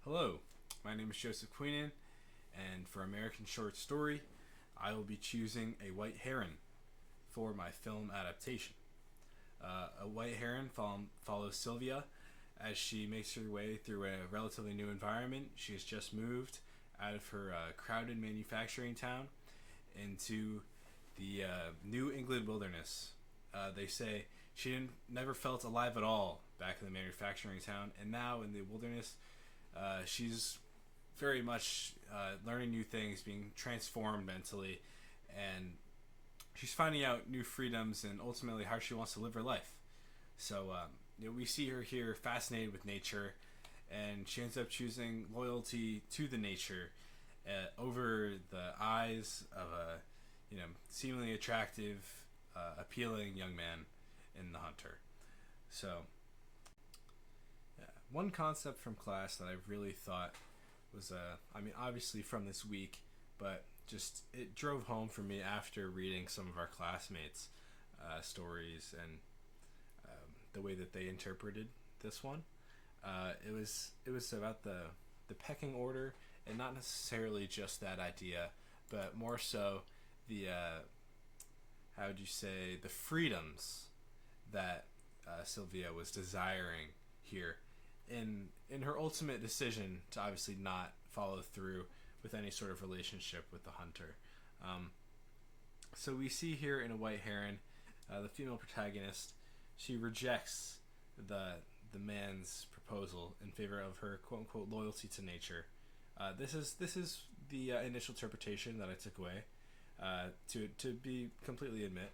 Hello, my name is Joseph Queenan, and for American Short Story, I will be choosing a white heron for my film adaptation. A white heron follows Sylvia as she makes her way through a relatively new environment. She has just moved out of her crowded manufacturing town into the New England wilderness. They say she never felt alive at all back in the manufacturing town, and now in the wilderness, she's very much learning new things, being transformed mentally, and she's finding out new freedoms and ultimately how she wants to live her life. So we see her here fascinated with nature, and she ends up choosing loyalty to the nature over the eyes of a seemingly attractive, appealing young man in the hunter. So one concept from class that I really thought was, obviously from this week, but just it drove home for me after reading some of our classmates' stories and the way that they interpreted this one. It was about the pecking order, and not necessarily just that idea, but more so the how would you say, the freedoms that Sylvia was desiring here in her ultimate decision to obviously not follow through with any sort of relationship with the hunter. So we see here in A White Heron, the female protagonist, she rejects the man's proposal in favor of her quote unquote loyalty to nature. This is the initial interpretation that I took away. To be completely admit,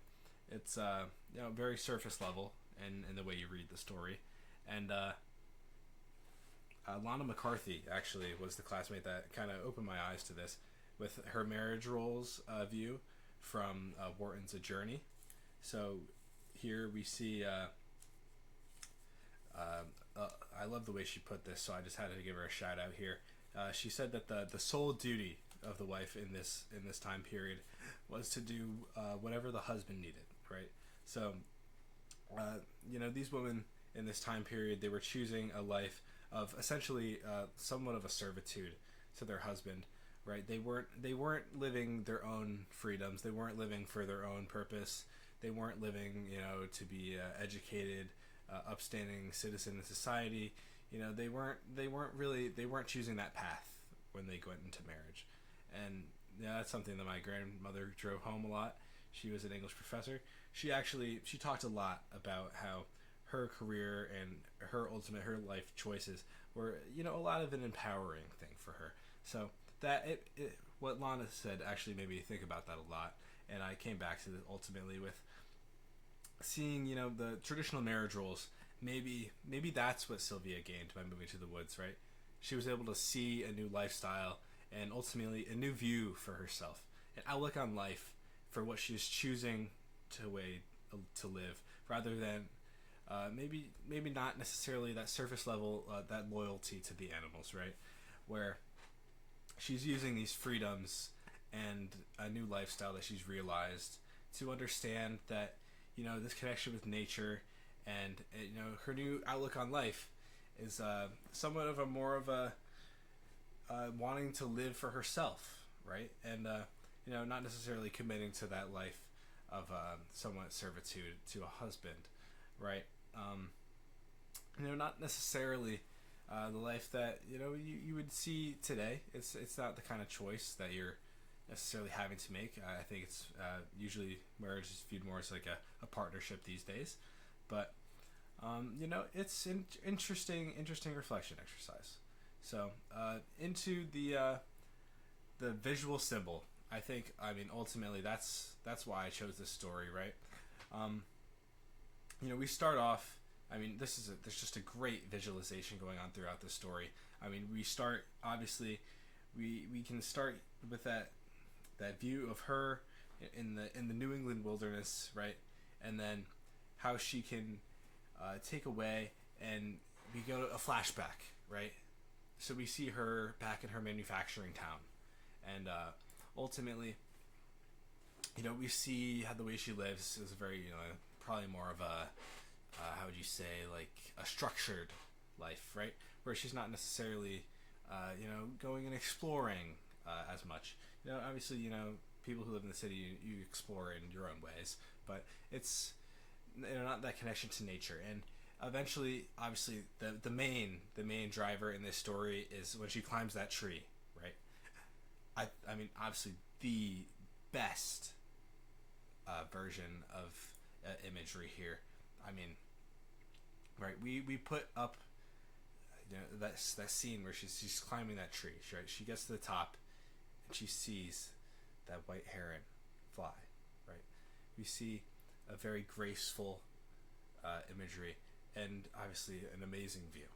it's very surface level in the way you read the story, and Lana McCarthy actually was the classmate that kind of opened my eyes to this with her marriage roles view from Wharton's A Journey. So here we see. I love the way she put this, so I just had to give her a shout out here. She said that the sole duty of the wife in this time period was to do whatever the husband needed, right? So, these women in this time period, they were choosing a life of essentially somewhat of a servitude to their husband, right? They weren't living their own freedoms. They weren't living for their own purpose. They weren't living, to be educated, upstanding citizen in society. They weren't choosing that path when they went into marriage. And that's something that my grandmother drove home a lot. She was an English professor. She talked a lot about how her career and her life choices were a lot of an empowering thing for her. So that what Lana said actually made me think about that a lot, and I came back to this ultimately with seeing the traditional marriage roles. Maybe that's what Sylvia gained by moving to the woods, right? She was able to see a new lifestyle and ultimately a new view for herself, an outlook on life for what she's choosing to live, rather than maybe not necessarily that surface level, that loyalty to the animals, right? Where she's using these freedoms and a new lifestyle that she's realized to understand that this connection with nature and her new outlook on life is somewhat of a more of a wanting to live for herself, right? And not necessarily committing to that life of somewhat servitude to a husband, right? Not necessarily the life that you would see today. It's not the kind of choice that you're necessarily having to make. I think it's usually marriage is viewed more as like a partnership these days, but it's interesting reflection exercise. So into the visual symbol. Ultimately that's why I chose this story, right? We start off. There's just a great visualization going on throughout the story. We start obviously. We can start with that view of her in the New England wilderness, right? And then how she can take away, and we go to a flashback, right? So we see her back in her manufacturing town, and ultimately, we see how the way she lives is very, probably more of a how would you say, like a structured life, right? Where she's not necessarily going and exploring as much. Obviously, people who live in the city, you explore in your own ways, but it's not that connection to nature. And eventually, obviously, the main driver in this story is when she climbs that tree, right? I mean, obviously, the best version of imagery here. I mean, right? We put up that scene where she's climbing that tree. Right? She gets to the top and she sees that white heron fly. Right? We see a very graceful imagery and obviously an amazing view.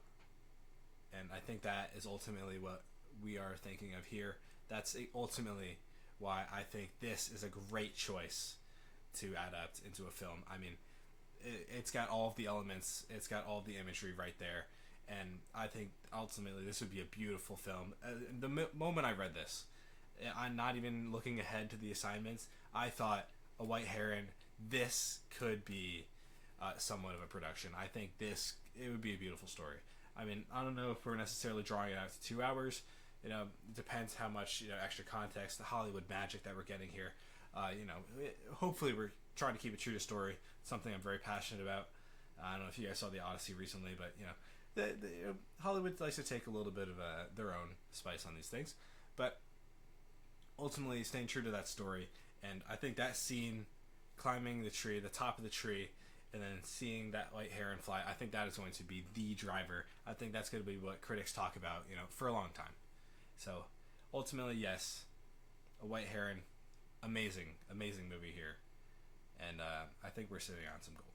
And I think that is ultimately what we are thinking of here. That's ultimately why I think this is a great choice to adapt into a film. I mean, it's got all of the elements, it's got all of the imagery right there, and I think ultimately this would be a beautiful film. The moment I read this, I'm not even looking ahead to the assignments, I thought A White Heron, this could be somewhat of a production. I think it would be a beautiful story. I mean, I don't know if we're necessarily drawing it out to 2 hours. It depends how much extra context, the Hollywood magic that we're getting here. Hopefully we're trying to keep it true to story. Something I'm very passionate about. I don't know if you guys saw The Odyssey recently, but Hollywood likes to take a little bit of their own spice on these things. But ultimately, staying true to that story, and I think that scene, climbing the tree, the top of the tree, and then seeing that white heron fly, I think that is going to be the driver. I think that's going to be what critics talk about, for a long time. So, ultimately, yes, A White Heron, amazing movie here, and I think we're sitting on some gold.